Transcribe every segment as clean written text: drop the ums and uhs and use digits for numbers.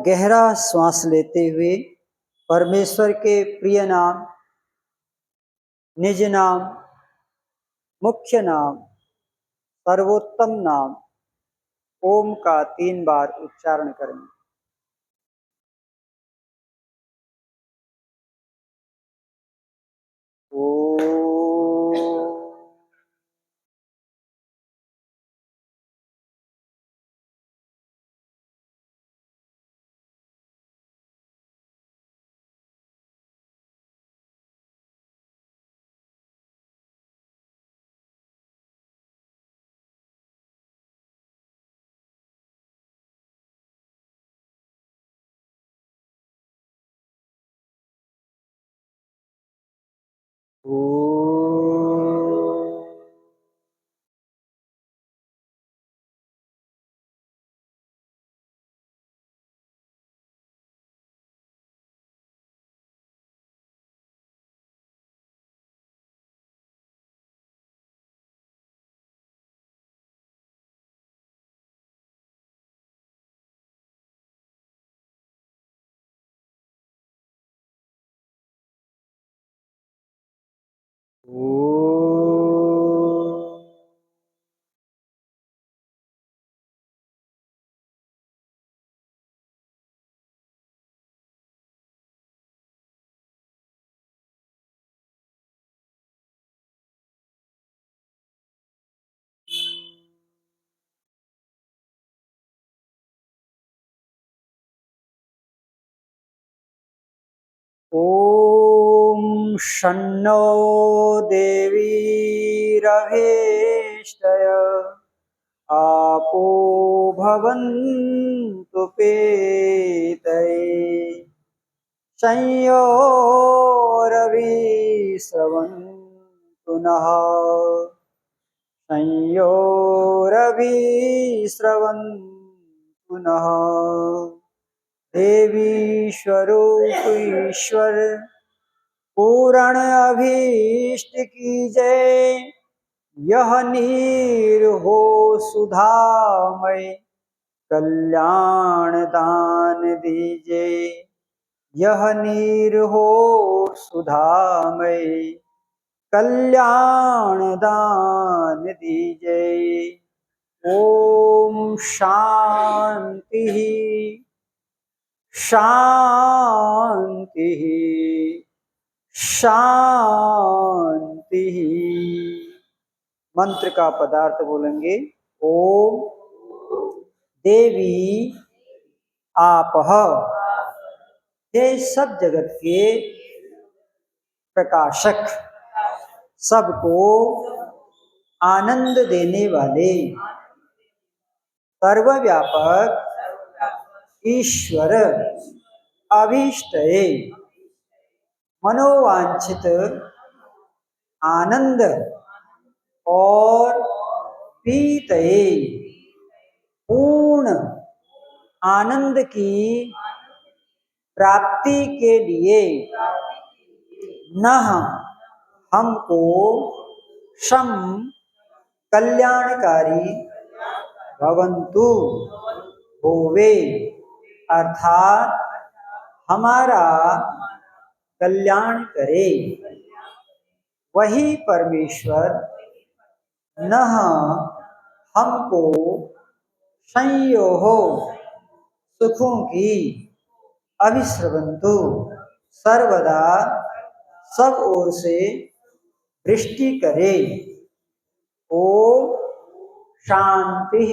गहरा श्वास लेते हुए परमेश्वर के प्रिय नाम, निज नाम, मुख्य नाम, सर्वोत्तम नाम ओम का 3 बार उच्चारण करें। ओम शन्नो देवीरभेष्टय आपो भवन्तु पेतये संयोरविस्रवन्तु नः संयोरविस्रवन्तु नः। देवीश्वरूपीश्वर पूर्ण अभीष्ट की जय। यह नीर हो सुधामय कल्याण दान दीजे। यह नीर हो सुधामय कल्याण दान दीजे। ओम शांति शांति शांति। मंत्र का पदार्थ बोलेंगे। ओम देवी आपह। हे सब जगत के प्रकाशक, सबको आनंद देने वाले, सर्वव्यापक ईश्वर अभीष्टये मनोवांछित आनंद और पीतये पूर्ण आनंद की प्राप्ति के लिए नः हमको शम कल्याणकारी भवन्तु होवे, अर्थात हमारा कल्याण करे। वही परमेश्वर नः हमको संयोः सुखों की अभिस्रवन्तु सर्वदा सब ओर से वृष्टि करे। ओम शांति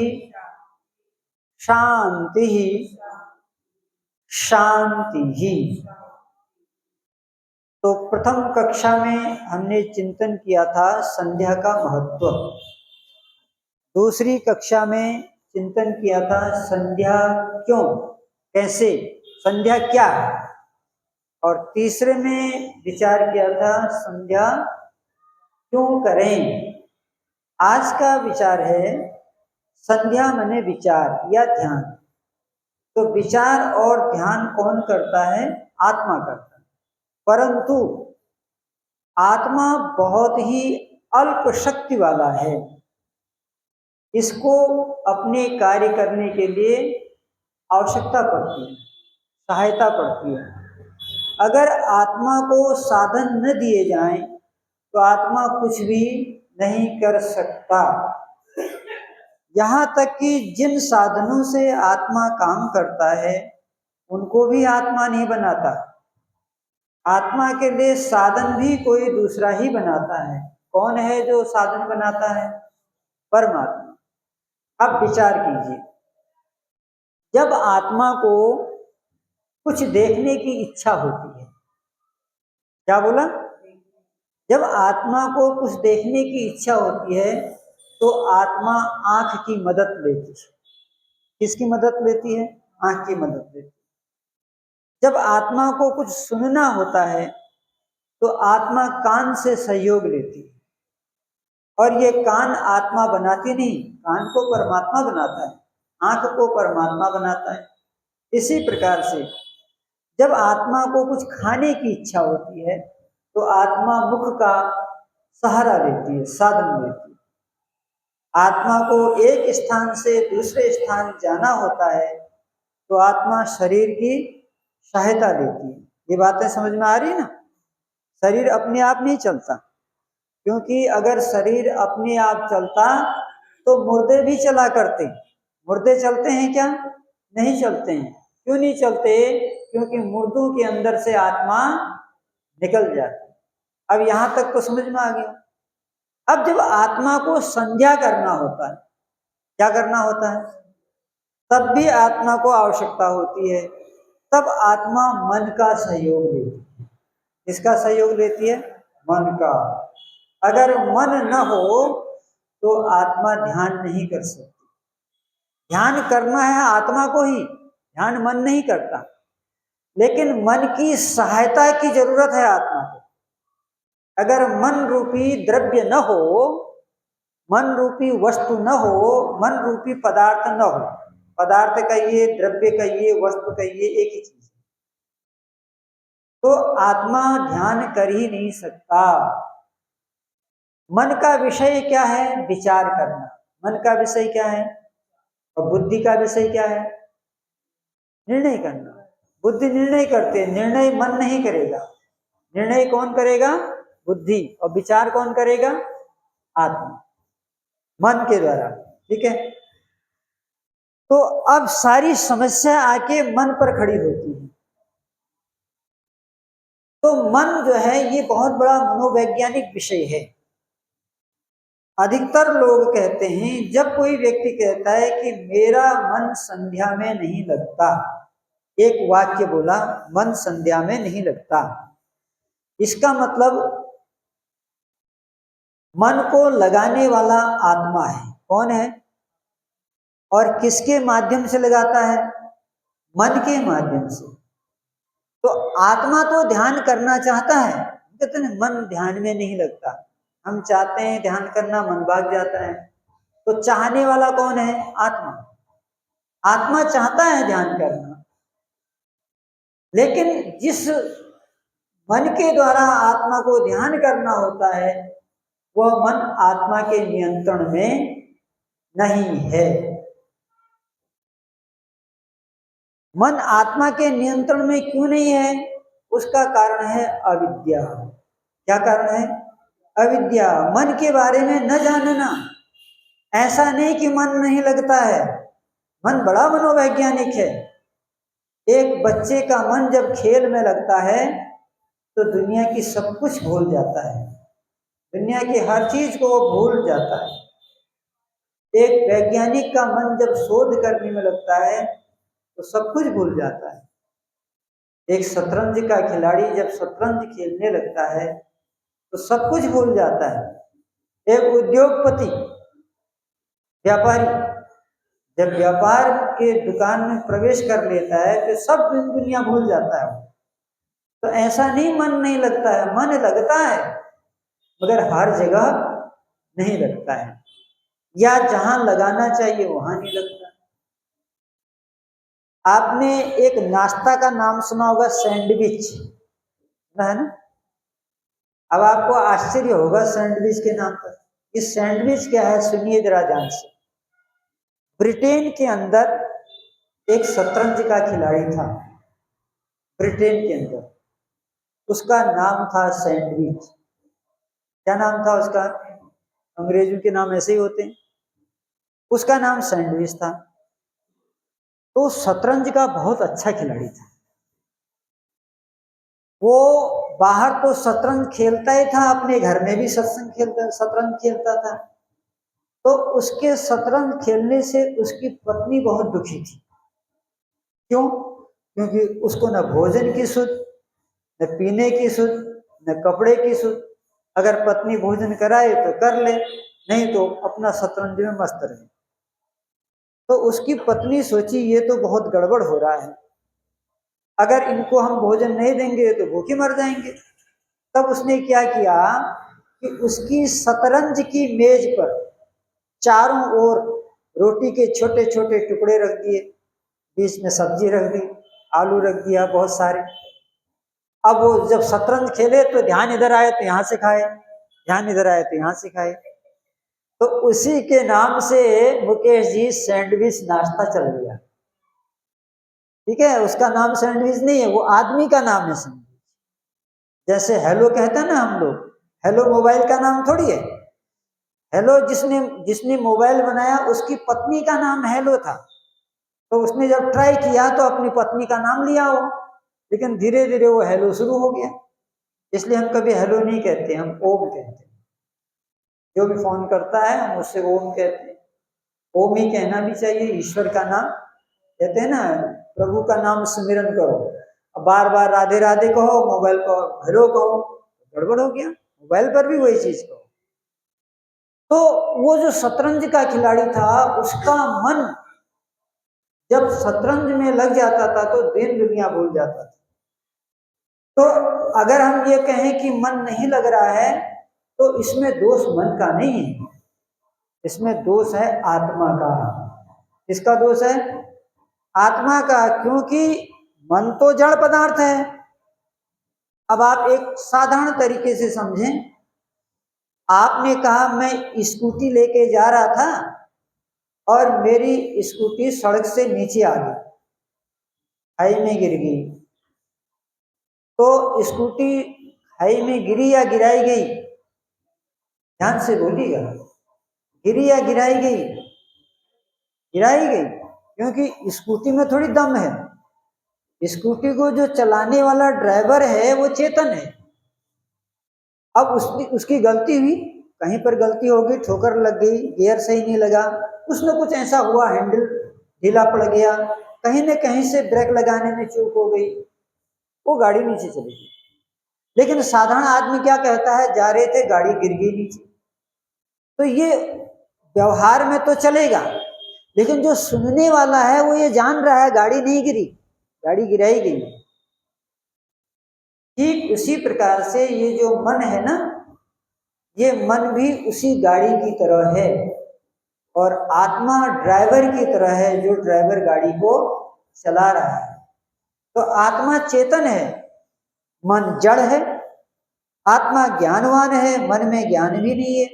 शांति शांति। तो प्रथम कक्षा में हमने चिंतन किया था संध्या का महत्व। दूसरी कक्षा में चिंतन किया था संध्या क्यों, कैसे, संध्या क्या है। और तीसरे में विचार किया था संध्या क्यों करें। आज का विचार है संध्या माने विचार या ध्यान। तो विचार और ध्यान कौन करता है? आत्मा करता है। परंतु आत्मा बहुत ही अल्प शक्ति वाला है। इसको अपने कार्य करने के लिए आवश्यकता पड़ती है। सहायता पड़ती है। अगर आत्मा को साधन न दिए जाएं तो आत्मा कुछ भी नहीं कर सकता। यहाँ तक कि जिन साधनों से आत्मा काम करता है उनको भी आत्मा नहीं बनाता। आत्मा के लिए साधन भी कोई दूसरा ही बनाता है। कौन है जो साधन बनाता है? परमात्मा। अब विचार कीजिए, जब आत्मा को कुछ देखने की इच्छा होती है, क्या बोला? जब आत्मा को कुछ देखने की इच्छा होती है तो आत्मा आंख की मदद लेती है। किसकी मदद लेती है? आंख की मदद लेती है। जब आत्मा को कुछ सुनना होता है तो आत्मा कान से सहयोग लेती है। और ये कान आत्मा बनाती नहीं, कान को परमात्मा बनाता है, आंख को परमात्मा बनाता है। इसी प्रकार से जब आत्मा को कुछ खाने की इच्छा होती है तो आत्मा मुख का सहारा लेती है, साधन लेती है। आत्मा को एक स्थान से दूसरे स्थान जाना होता है तो आत्मा शरीर की सहायता लेती है। ये बातें समझ में आ रही है ना? शरीर अपने आप नहीं चलता, क्योंकि अगर शरीर अपने आप चलता तो मुर्दे भी चला करते। मुर्दे चलते हैं क्या? नहीं चलते हैं। क्यों नहीं चलते? क्योंकि मुर्दों के अंदर से आत्मा निकल जाती। अब यहां तक तो समझ में आ गया। अब जब आत्मा को संध्या करना होता है, क्या करना होता है? तब भी आत्मा को आवश्यकता होती है। तब आत्मा मन का सहयोग लेती है। किसका सहयोग लेती है? मन का। अगर मन न हो तो आत्मा ध्यान नहीं कर सकती। ध्यान करना है आत्मा को ही, ध्यान मन नहीं करता। लेकिन मन की सहायता की जरूरत है आत्मा को। अगर मन रूपी द्रव्य न हो, मन रूपी वस्तु न हो, मन रूपी पदार्थ न हो, पदार्थ कहिए, द्रव्य कहिए, वस्तु कहिए, एक ही चीज, तो आत्मा ध्यान कर ही नहीं सकता। मन का विषय क्या है? विचार करना। मन का विषय क्या है? और बुद्धि का विषय क्या है? निर्णय करना। बुद्धि निर्णय करते, निर्णय मन नहीं करेगा। निर्णय कौन करेगा? बुद्धि। और विचार कौन करेगा? आत्मा, मन के द्वारा। ठीक है। तो अब सारी समस्या आके मन पर खड़ी होती है। तो मन जो है ये बहुत बड़ा मनोवैज्ञानिक विषय है। अधिकतर लोग कहते हैं, जब कोई व्यक्ति कहता है कि मेरा मन संध्या में नहीं लगता, एक वाक्य बोला, मन संध्या में नहीं लगता, इसका मतलब मन को लगाने वाला आत्मा है। कौन है? और किसके माध्यम से लगाता है? मन के माध्यम से। तो आत्मा तो ध्यान करना चाहता है, कहते हैं मन ध्यान में नहीं लगता। हम चाहते हैं ध्यान करना, मन भाग जाता है। तो चाहने वाला कौन है? आत्मा। आत्मा चाहता है ध्यान करना, लेकिन जिस मन के द्वारा आत्मा को ध्यान करना होता है वह मन आत्मा के नियंत्रण में नहीं है। मन आत्मा के नियंत्रण में क्यों नहीं है? उसका कारण है अविद्या। क्या कारण है? अविद्या। मन के बारे में न जानना। ऐसा नहीं कि मन नहीं लगता है, मन बड़ा मनोवैज्ञानिक है। एक बच्चे का मन जब खेल में लगता है तो दुनिया की सब कुछ भूल जाता है, दुनिया की हर चीज को वो भूल जाता है। एक वैज्ञानिक का मन जब शोध करने में लगता है तो सब कुछ भूल जाता है। एक शतरंज का खिलाड़ी जब शतरंज खेलने लगता है तो सब कुछ भूल जाता है। एक उद्योगपति, व्यापारी जब व्यापार के दुकान में प्रवेश कर लेता है तो सब दुनिया भूल जाता है। तो ऐसा नहीं मन नहीं लगता है, मन लगता है मगर हर जगह नहीं लगता है, या जहां लगाना चाहिए वहां नहीं लगता। आपने एक नाश्ता का नाम सुना होगा, सैंडविच, है ना? अब आपको आश्चर्य होगा सैंडविच के नाम पर। ये सैंडविच क्या है? सुनिए जरा ध्यान से। ब्रिटेन के अंदर एक शतरंज का खिलाड़ी था। ब्रिटेन के अंदर। उसका नाम था सैंडविच। क्या नाम था उसका? अंग्रेजों के नाम ऐसे ही होते हैं। उसका नाम सैंडविच था। तो शतरंज का बहुत अच्छा खिलाड़ी था। वो बाहर तो शतरंज खेलता ही था, अपने घर में भी शतरंज खेलता था। तो उसके शतरंज खेलने से उसकी पत्नी बहुत दुखी थी। क्यों? क्योंकि उसको न भोजन की सुध, न पीने की सुध, न कपड़े की सुध। अगर पत्नी भोजन कराए तो कर ले, नहीं तो अपना शतरंज में मस्त रहे। तो उसकी पत्नी सोची ये तो बहुत गड़बड़ हो रहा है, अगर इनको हम भोजन नहीं देंगे तो भूखे मर जाएंगे। तब उसने क्या किया कि उसकी शतरंज की मेज पर चारों ओर रोटी के छोटे छोटे टुकड़े रख दिए, बीच में सब्जी रख दी, आलू रख दिया बहुत सारे। अब वो जब शतरंज खेले तो ध्यान इधर आए तो यहाँ से खाए, ध्यान इधर आए तो यहाँ से खाए। तो उसी के नाम से मुकेश जी सैंडविच नाश्ता चल गया। ठीक है, उसका नाम सैंडविच नहीं है, वो आदमी का नाम है सैंडविच। जैसे हेलो कहते हैं ना हम लोग, हेलो मोबाइल का नाम थोड़ी है। हेलो जिसने जिसने मोबाइल बनाया उसकी पत्नी का नाम हेलो था। तो उसने जब ट्राई किया तो अपनी पत्नी का नाम लिया हो, लेकिन धीरे धीरे वो हेलो शुरू हो गया। इसलिए हम कभी हेलो नहीं कहते, हम ओम कहते हैं। जो भी फोन करता है हम उससे ओम कहते हैं। ओम ही कहना भी चाहिए, ईश्वर का नाम कहते हैं ना, प्रभु का नाम सुमिरन करो। अब बार बार राधे राधे कहो, मोबाइल पर हेलो कहो, गड़बड़ हो गया। मोबाइल पर भी वही चीज कहो। तो वो जो शतरंज का खिलाड़ी था, उसका मन जब शतरंज में लग जाता था तो दिन दुनिया भूल जाता था। तो अगर हम ये कहें कि मन नहीं लग रहा है तो इसमें दोष मन का नहीं है, इसमें दोष है आत्मा का। किसका दोष है? आत्मा का। क्योंकि मन तो जड़ पदार्थ है। अब आप एक साधारण तरीके से समझें, आपने कहा मैं स्कूटी लेके जा रहा था और मेरी स्कूटी सड़क से नीचे आ गई, खाई में गिर गई। तो स्कूटी खाई में गिरी या गिराई गई? ध्यान से बोलिएगा, गिरी या गिराई गई? गिराई गई, क्योंकि स्कूटी में थोड़ी दम है। स्कूटी को जो चलाने वाला ड्राइवर है वो चेतन है। अब उसकी गलती हुई, कहीं पर गलती हो गई, ठोकर लग गई, गियर सही नहीं लगा, कुछ न कुछ ऐसा हुआ, हैंडल ढीला पड़ गया, कहीं न कहीं से ब्रेक लगाने में चूक हो गई, वो गाड़ी नीचे चली गई। लेकिन साधारण आदमी क्या कहता है, जा रहे थे गाड़ी गिर गई नीचे। तो ये व्यवहार में तो चलेगा, लेकिन जो सुनने वाला है वो ये जान रहा है गाड़ी नहीं गिरी, गाड़ी गिराई गई। ठीक उसी प्रकार से ये जो मन है ना, ये मन भी उसी गाड़ी की तरह है और आत्मा ड्राइवर की तरह है जो ड्राइवर गाड़ी को चला रहा है। तो आत्मा चेतन है, मन जड़ है। आत्मा ज्ञानवान है, मन में ज्ञान भी नहीं है।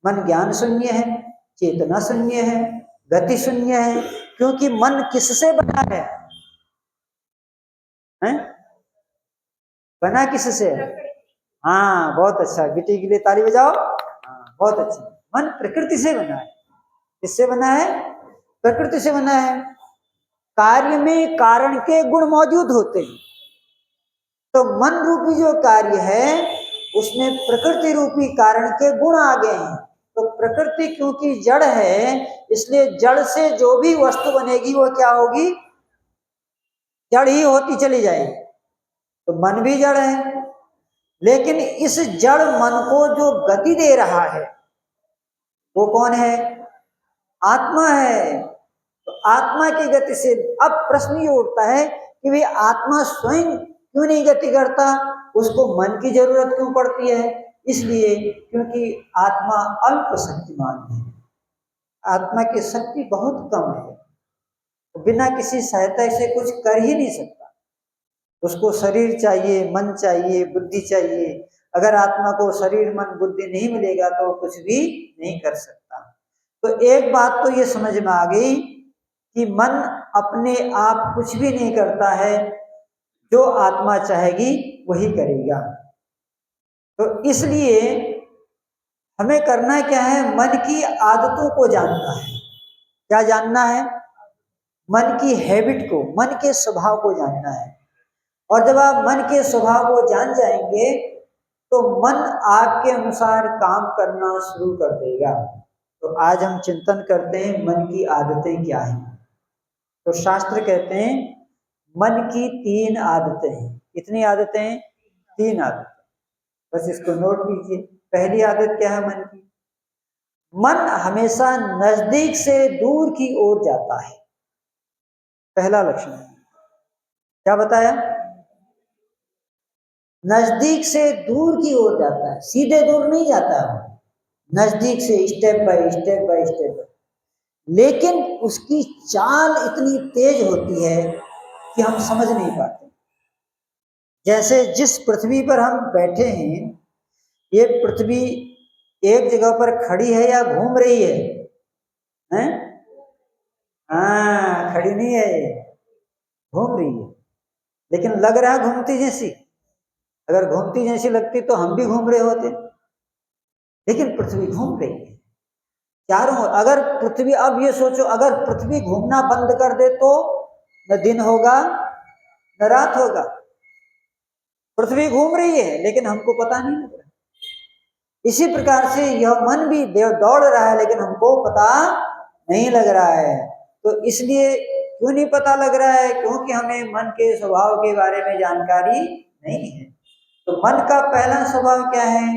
मन ज्ञान शून्य है, चेतना शून्य है, गति शून्य है। क्योंकि मन किससे बना है? हैं? बना किससे? हाँ, बहुत अच्छा, बेटी के लिए ताली बजाओ। हाँ, बहुत अच्छा। मन प्रकृति से बना है। किससे बना है? प्रकृति से बना है। कार्य में कारण के गुण मौजूद होते हैं। तो मन रूपी जो कार्य है उसमें प्रकृति रूपी कारण के गुण आ गए हैं। तो प्रकृति क्योंकि जड़ है, इसलिए जड़ से जो भी वस्तु बनेगी वो क्या होगी? जड़ ही होती चली जाएगी। तो मन भी जड़ है, लेकिन इस जड़ मन को जो गति दे रहा है वो कौन है? आत्मा है। तो आत्मा की गति से अब प्रश्न ये उठता है कि भाई आत्मा स्वयं क्यों नहीं गति करता, उसको मन की जरूरत क्यों पड़ती है? इसलिए क्योंकि आत्मा अल्प शक्तिमान है, आत्मा की शक्ति बहुत कम है, तो बिना किसी सहायता से कुछ कर ही नहीं सकता। उसको शरीर चाहिए, मन चाहिए, बुद्धि चाहिए। अगर आत्मा को शरीर मन बुद्धि नहीं मिलेगा तो वो कुछ भी नहीं कर सकता। तो एक बात तो ये समझ में आ गई कि मन अपने आप कुछ भी नहीं करता है। जो आत्मा चाहेगी वही करेगा। तो इसलिए हमें करना क्या है, मन की आदतों को जानना है। क्या जानना है? मन की हैबिट को, मन के स्वभाव को जानना है। और जब आप मन के स्वभाव को जान जाएंगे तो मन आपके अनुसार काम करना शुरू कर देगा। तो आज हम चिंतन करते हैं मन की आदतें क्या हैं। तो शास्त्र कहते हैं मन की 3 आदतें हैं। कितनी आदतें? 3 आदतें। बस इसको नोट कीजिए। पहली आदत क्या है मन की? मन हमेशा नजदीक से दूर की ओर जाता है। पहला लक्षण है। क्या बताया? नजदीक से दूर की ओर जाता है, सीधे दूर नहीं जाता है, नजदीक से step by step by step. लेकिन उसकी चाल इतनी तेज होती है कि हम समझ नहीं पाते। जैसे जिस पृथ्वी पर हम बैठे हैं, ये पृथ्वी एक जगह पर खड़ी है या घूम रही है? हैं? हाँ, खड़ी नहीं है, ये घूम रही है। लेकिन लग रहा है घूमती जैसी। अगर घूमती जैसी लगती तो हम भी घूम रहे होते। लेकिन पृथ्वी घूम रही है चारों ओर। अगर पृथ्वी, अब ये सोचो, अगर पृथ्वी घूमना बंद कर दे तो न दिन होगा न रात होगा। पृथ्वी घूम रही है लेकिन हमको पता नहीं लग रहा। इसी प्रकार से यह मन भी दौड़ रहा है लेकिन हमको पता नहीं लग रहा है। तो इसलिए क्यों नहीं पता लग रहा है? क्योंकि हमें मन के स्वभाव के बारे में जानकारी नहीं है। तो मन का पहला स्वभाव क्या है?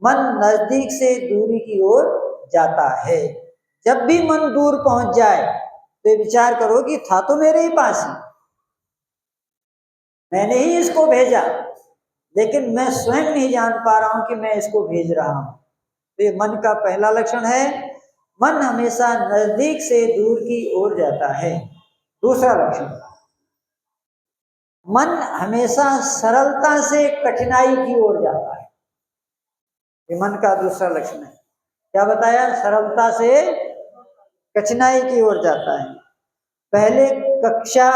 मन नजदीक से दूरी की ओर जाता है। जब भी मन दूर पहुंच जाए तो विचार करो कि था तो मेरे ही पास ही, मैंने ही इसको भेजा, लेकिन मैं स्वयं नहीं जान पा रहा हूं कि मैं इसको भेज रहा हूं। तो ये मन का पहला लक्षण है। मन हमेशा नजदीक से दूर की ओर जाता है। दूसरा लक्षण, मन हमेशा सरलता से कठिनाई की ओर जाता है। ये मन का दूसरा लक्षण है। क्या बताया? सरलता से कठिनाई की ओर जाता है। पहले कक्षा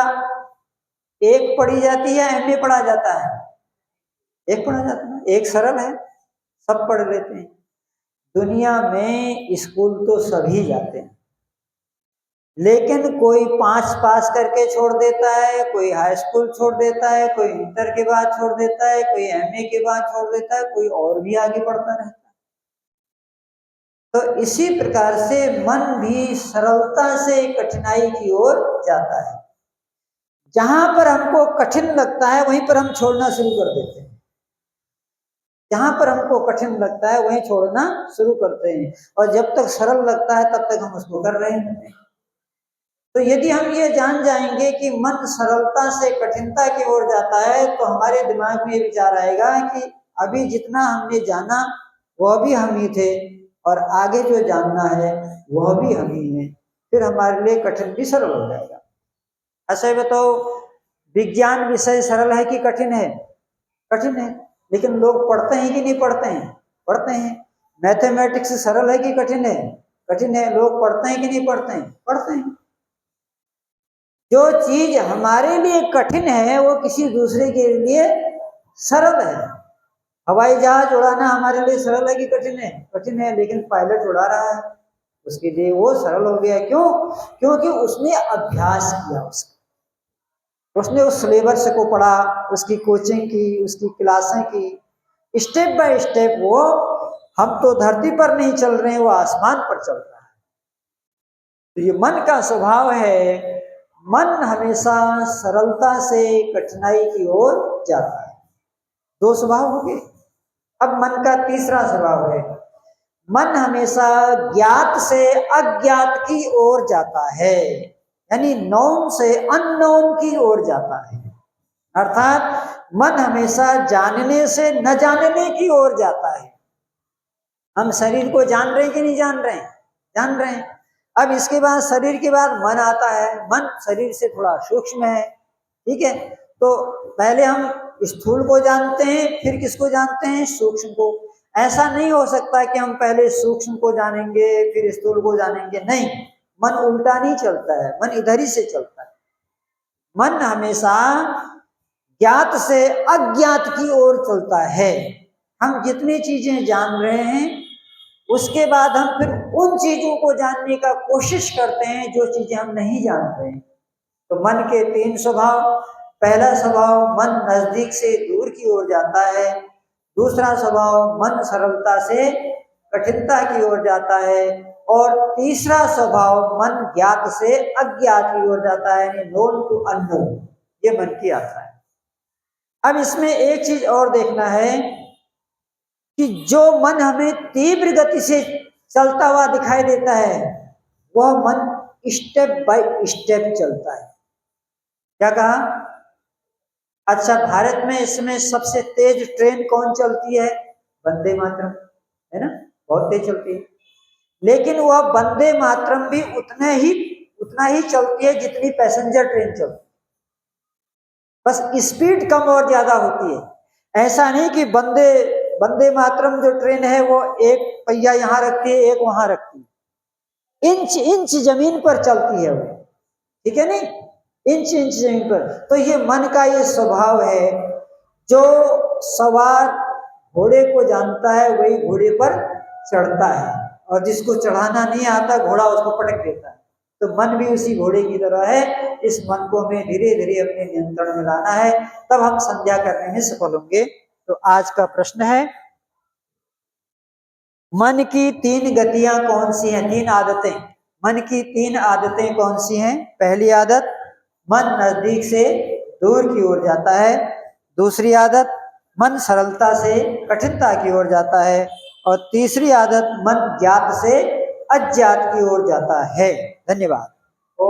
1 पढ़ी जाती है, MA पढ़ा जाता है? 1 पढ़ा जाता है। 1 सरल है, सब पढ़ लेते हैं। दुनिया में स्कूल तो सभी जाते हैं, लेकिन कोई 5 पास करके छोड़ देता है, कोई हाई स्कूल छोड़ देता है, कोई इंटर के बाद छोड़ देता है, कोई MA के बाद छोड़ देता है, कोई और भी आगे बढ़ता रहता है। तो इसी प्रकार से मन भी सरलता से कठिनाई की ओर जाता है। जहां पर हमको कठिन लगता है वहीं पर हम छोड़ना शुरू कर देते हैं। जहां पर हमको कठिन लगता है वहीं छोड़ना शुरू करते हैं, और जब तक सरल लगता है तब तक हम उसको कर रहे हैं। तो यदि हम ये जान जाएंगे कि मन सरलता से कठिनता की ओर जाता है तो हमारे दिमाग में ये विचार आएगा कि अभी जितना हमने जाना वह भी हम ही थे, और आगे जो जानना है वह भी हम ही है। फिर हमारे लिए कठिन भी सरल हो जाएगा। ऐसा ही बताओ, विज्ञान विषय सरल है कि कठिन है? कठिन है। लेकिन लोग पढ़ते हैं कि नहीं पढ़ते हैं? पढ़ते हैं। मैथमेटिक्स सरल है कि कठिन है? कठिन है। लोग पढ़ते हैं कि नहीं पढ़ते हैं? पढ़ते हैं। जो चीज हमारे लिए कठिन है वो किसी दूसरे के लिए सरल है। हवाई जहाज उड़ाना हमारे लिए सरल है कि कठिन है? कठिन है। लेकिन पायलट उड़ा रहा है, उसके लिए वो सरल हो गया। क्यों? क्योंकि उसने अभ्यास किया, उसने उस सिलेबस को पढ़ा, उसकी कोचिंग की, उसकी क्लासें की, स्टेप बाय स्टेप। वो, हम तो धरती पर नहीं चल रहे हैं, वो आसमान पर चल रहा है। तो ये मन का स्वभाव है। मन हमेशा सरलता से कठिनाई की ओर जाता है। 2 स्वभाव हो गए। अब मन का तीसरा स्वभाव है, मन हमेशा ज्ञात से अज्ञात की ओर जाता है, यानी नोन से अननोन की ओर जाता है। अर्थात मन हमेशा जानने से न जानने की ओर जाता है। हम शरीर को जान रहे हैं कि नहीं जान रहे हैं? जान रहे हैं। अब इसके बाद शरीर के बाद मन आता है। मन शरीर से थोड़ा सूक्ष्म है, ठीक है? तो पहले हम स्थूल को जानते हैं, फिर किसको जानते हैं? सूक्ष्म को। ऐसा नहीं हो सकता कि हम पहले सूक्ष्म को जानेंगे फिर स्थूल को जानेंगे। नहीं, मन उल्टा नहीं चलता है, मन इधर ही से चलता है। मन हमेशा ज्ञात से अज्ञात की ओर चलता है। हम जितनी चीजें जान रहे हैं उसके बाद हम फिर उन चीजों को जानने का कोशिश करते हैं जो चीजें हम नहीं जान रहे हैं। तो मन के 3 स्वभाव। पहला स्वभाव मन नजदीक से दूर की ओर जाता है। दूसरा स्वभाव मन सरलता से कठिनता की ओर जाता है। और तीसरा स्वभाव मन ज्ञात से अज्ञात की ओर जाता है, यानी नोन टू अननोन। ये मन की यात्रा है। अब इसमें एक चीज और देखना है कि जो मन हमें तीव्र गति से चलता हुआ दिखाई देता है वह मन स्टेप बाय स्टेप चलता है। क्या कहा? अच्छा, भारत में इसमें सबसे तेज ट्रेन कौन चलती है? वंदे मातरम, है ना, बहुत तेज चलती है। लेकिन वह वंदे मातरम भी उतना ही चलती है जितनी पैसेंजर ट्रेन चलती है, बस स्पीड कम और ज्यादा होती है। ऐसा नहीं कि वंदे मातरम जो ट्रेन है वो एक पहिया यहाँ रखती है, एक वहां रखती है, इंच इंच जमीन पर चलती है वो, ठीक है नहीं, इंच इंच जमीन पर। तो ये मन का ये स्वभाव है, जो सवार घोड़े को जानता है वही घोड़े पर चढ़ता है, और जिसको चढ़ाना नहीं आता घोड़ा उसको पटक देता है। तो मन भी उसी घोड़े की तरह है। इस मन को हमें धीरे धीरे अपने नियंत्रण में लाना है, तब हम संध्या करने में सफल होंगे। तो आज का प्रश्न है, मन की 3 गतियां कौन सी हैं? 3 आदतें। मन की 3 आदतें कौन सी हैं? पहली आदत, मन नजदीक से दूर की ओर जाता है। दूसरी आदत, मन सरलता से कठिनता की ओर जाता है। और तीसरी आदत, मन ज्ञात से अज्ञात की ओर जाता है। धन्यवाद।